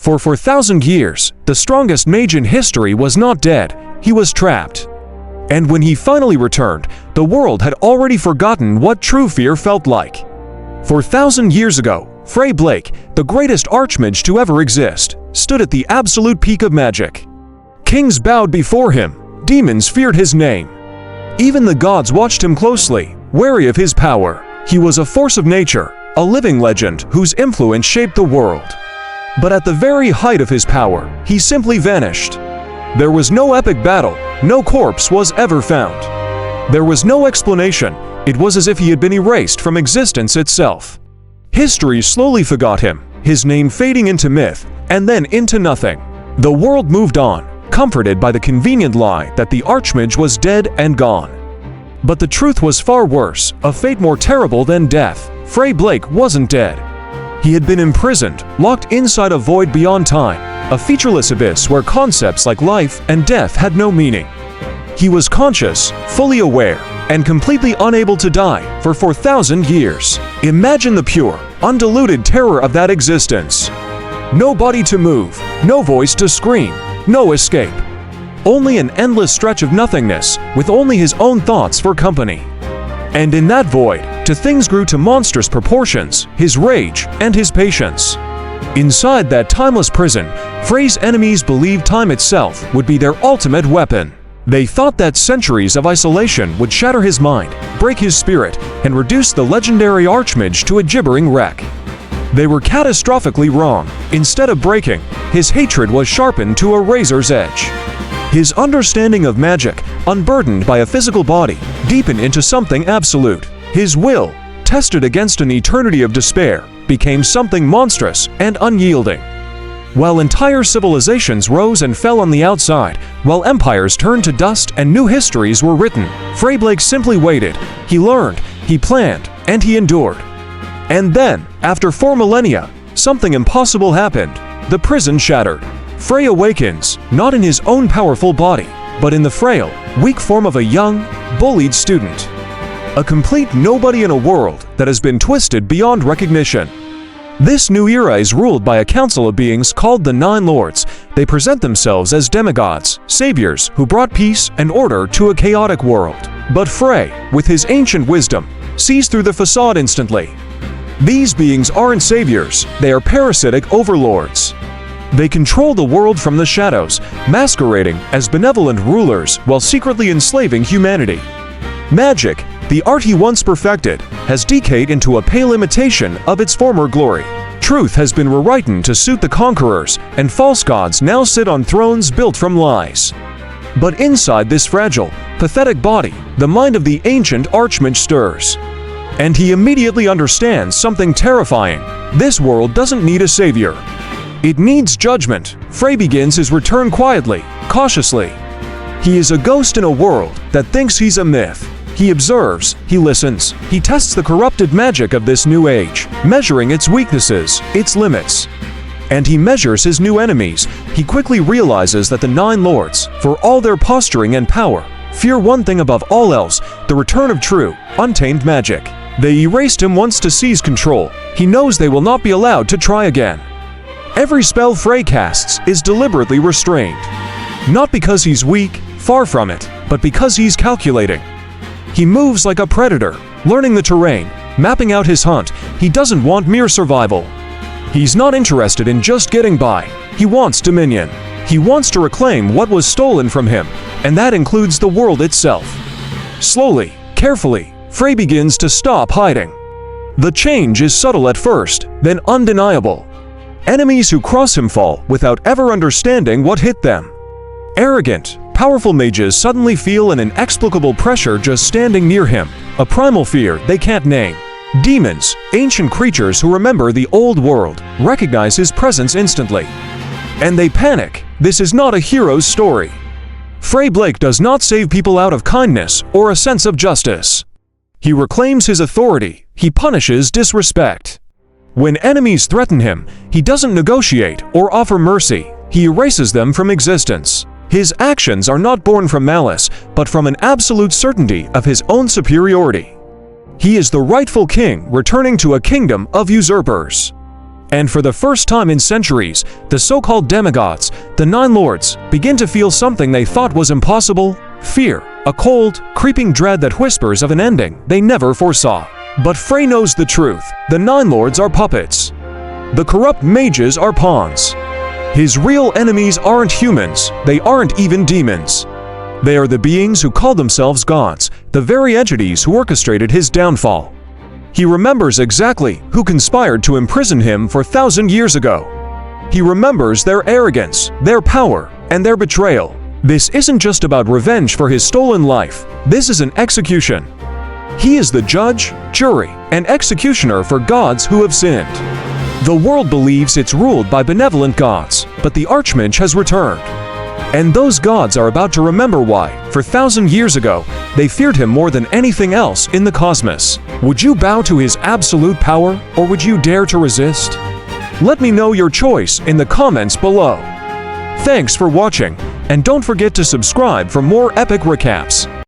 For 4,000 years, the strongest mage in history was not dead, he was trapped. And when he finally returned, the world had already forgotten what true fear felt like. 4,000 years ago, Frey Blake, the greatest archmage to ever exist, stood at the absolute peak of magic. Kings bowed before him, demons feared his name. Even the gods watched him closely, wary of his power. He was a force of nature, a living legend whose influence shaped the world. But at the very height of his power, he simply vanished. There was no epic battle, no corpse was ever found. There was no explanation, it was as if he had been erased from existence itself. History slowly forgot him, his name fading into myth, and then into nothing. The world moved on, comforted by the convenient lie that the Archmage was dead and gone. But the truth was far worse, a fate more terrible than death. Frey Blake wasn't dead. He had been imprisoned, locked inside a void beyond time, a featureless abyss where concepts like life and death had no meaning. He was conscious, fully aware, and completely unable to die for 4,000 years. Imagine the pure, undiluted terror of that existence. No body to move, no voice to scream, no escape. Only an endless stretch of nothingness, with only his own thoughts for company. And in that void, things grew to monstrous proportions, his rage and his patience. Inside that timeless prison, Frey's enemies believed time itself would be their ultimate weapon. They thought that centuries of isolation would shatter his mind, break his spirit, and reduce the legendary Archmage to a gibbering wreck. They were catastrophically wrong. Instead of breaking, his hatred was sharpened to a razor's edge. His understanding of magic, unburdened by a physical body, deepened into something absolute. His will, tested against an eternity of despair, became something monstrous and unyielding. While entire civilizations rose and fell on the outside, while empires turned to dust and new histories were written, Frey Blake simply waited. He learned, he planned, and he endured. And then, after 4 millennia, something impossible happened. The prison shattered. Frey awakens, not in his own powerful body, but in the frail, weak form of a young, bullied student. A complete nobody in a world that has been twisted beyond recognition. This new era is ruled by a council of beings called the Nine Lords. They present themselves as demigods, saviors who brought peace and order to a chaotic world. But Frey, with his ancient wisdom, sees through the facade instantly. These beings aren't saviors, they are parasitic overlords. They control the world from the shadows, masquerading as benevolent rulers while secretly enslaving humanity. Magic, the art he once perfected, has decayed into a pale imitation of its former glory. Truth has been rewritten to suit the conquerors, and false gods now sit on thrones built from lies. But inside this fragile, pathetic body, the mind of the ancient Archmage stirs. And he immediately understands something terrifying. This world doesn't need a savior. It needs judgment. Frey begins his return quietly, cautiously. He is a ghost in a world that thinks he's a myth. He observes, he listens, he tests the corrupted magic of this new age, measuring its weaknesses, its limits. And he measures his new enemies. He quickly realizes that the Nine Lords, for all their posturing and power, fear one thing above all else, the return of true, untamed magic. They erased him once to seize control. He knows they will not be allowed to try again. Every spell Frey casts is deliberately restrained. Not because he's weak, far from it, but because he's calculating. He moves like a predator, learning the terrain, mapping out his hunt. He doesn't want mere survival. He's not interested in just getting by. He wants dominion. He wants to reclaim what was stolen from him, and that includes the world itself. Slowly, carefully, Frey begins to stop hiding. The change is subtle at first, then undeniable. Enemies who cross him fall without ever understanding what hit them. Arrogant, powerful mages suddenly feel an inexplicable pressure just standing near him, a primal fear they can't name. Demons, ancient creatures who remember the old world, recognize his presence instantly. And they panic. This is not a hero's story. Frey Blake does not save people out of kindness or a sense of justice. He reclaims his authority. He punishes disrespect. When enemies threaten him, he doesn't negotiate or offer mercy. He erases them from existence. His actions are not born from malice, but from an absolute certainty of his own superiority. He is the rightful king returning to a kingdom of usurpers. And for the first time in centuries, the so-called demigods, the Nine Lords, begin to feel something they thought was impossible: fear, a cold, creeping dread that whispers of an ending they never foresaw. But Frey knows the truth: the Nine Lords are puppets. The corrupt mages are pawns. His real enemies aren't humans, they aren't even demons. They are the beings who call themselves gods, the very entities who orchestrated his downfall. He remembers exactly who conspired to imprison him 4,000 years ago. He remembers their arrogance, their power, and their betrayal. This isn't just about revenge for his stolen life, this is an execution. He is the judge, jury, and executioner for gods who have sinned. The world believes it's ruled by benevolent gods, but the Archmage has returned. And those gods are about to remember why, 4,000 years ago, they feared him more than anything else in the cosmos. Would you bow to his absolute power, or would you dare to resist? Let me know your choice in the comments below. Thanks for watching, and don't forget to subscribe for more epic recaps.